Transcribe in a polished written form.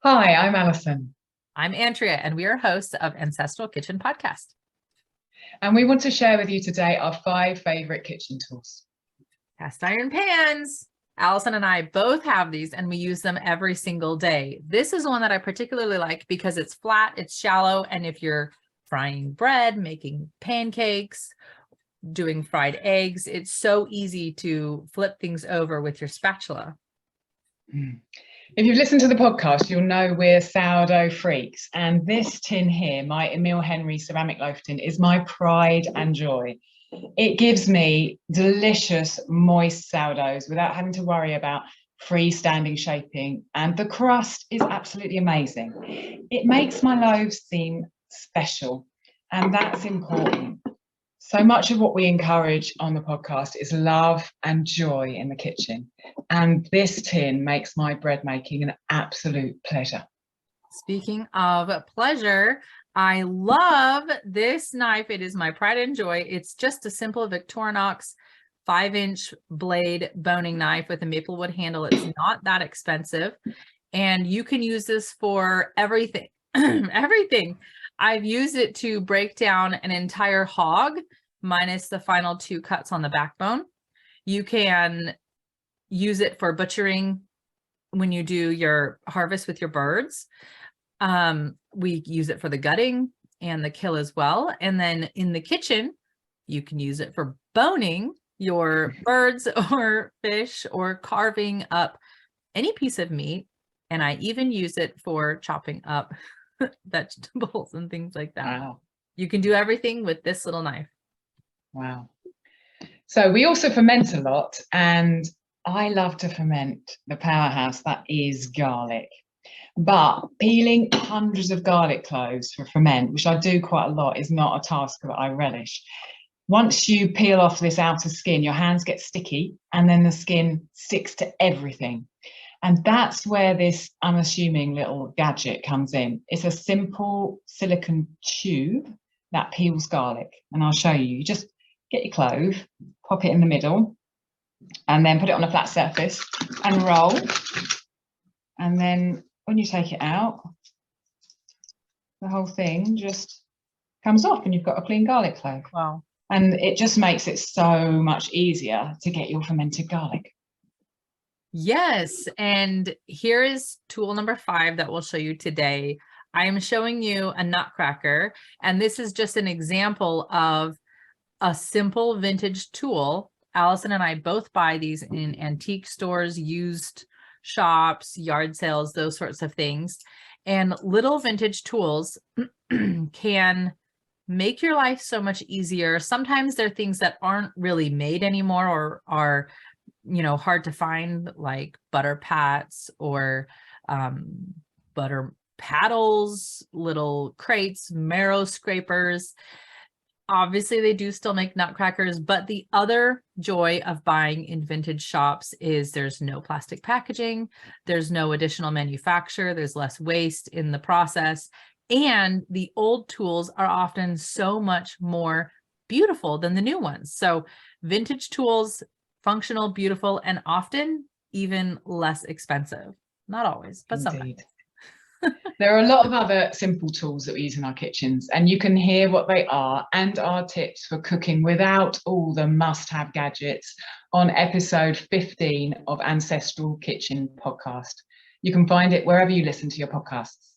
Hi, I'm Alison, I'm Andrea, and we are hosts of Ancestral Kitchen Podcast. and we want to share with you today our 5 favorite kitchen tools. Cast iron pans. Allison and I both have these, and we use them every single day. This is one that I particularly like because it's flat, it's shallow, and if you're frying bread, making pancakes, doing fried eggs, it's so easy to flip things over with your spatula. If you've listened to the podcast, you'll know we're sourdough freaks, and this tin here, my Emile Henry ceramic loaf tin, is my pride and joy. It gives me delicious, moist sourdoughs without having to worry about freestanding shaping, and the crust is absolutely amazing. It makes my loaves seem special, and that's important. So much of what we encourage on the podcast is love and joy in the kitchen. And this tin makes my bread making an absolute pleasure. Speaking of pleasure, I love this knife. It is my pride and joy. It's just a simple Victorinox 5-inch blade boning knife with a maplewood handle. It's not that expensive. And you can use this for everything. Everything. I've used it to break down an entire hog minus the final 2 cuts on the backbone. You can use it for butchering when you do your harvest with your birds. We use it for the gutting and the kill as well. And then in the kitchen, you can use it for boning your birds or fish or carving up any piece of meat. And I even use it for chopping up vegetables and things like that. Wow. You can do everything with this little knife. Wow. So we also ferment a lot, and I love to ferment the powerhouse that is garlic. But peeling hundreds of garlic cloves for ferment, which I do quite a lot, is not a task that I relish. Once you peel off this outer skin, your hands get sticky, and then the skin sticks to everything. And that's where this unassuming little gadget comes in. It's a simple silicone tube that peels garlic. And I'll show you. You just get your clove, pop it in the middle, and then put it on a flat surface and roll. And then when you take it out, the whole thing just comes off and you've got a clean garlic clove. Wow. And it just makes it so much easier to get your fermented garlic. Yes, and here is tool number 5 that we'll show you today. I am showing you a nutcracker, and this is just an example of a simple vintage tool. Allison and I both buy these in antique stores, used shops, yard sales, those sorts of things. And little vintage tools can make your life so much easier. Sometimes they're things that aren't really made anymore or are hard to find, like butter pats or butter paddles, little crates, marrow scrapers. Obviously, they do still make nutcrackers, but the other joy of buying in vintage shops is there's no plastic packaging, there's no additional manufacture, there's less waste in the process, and the old tools are often so much more beautiful than the new ones. So vintage tools, functional, beautiful, and often even less expensive. Not always, but sometimes. There are a lot of other simple tools that we use in our kitchens, and you can hear what they are and our tips for cooking without all the must-have gadgets on episode 15 of Ancestral Kitchen Podcast. You can find it wherever you listen to your podcasts.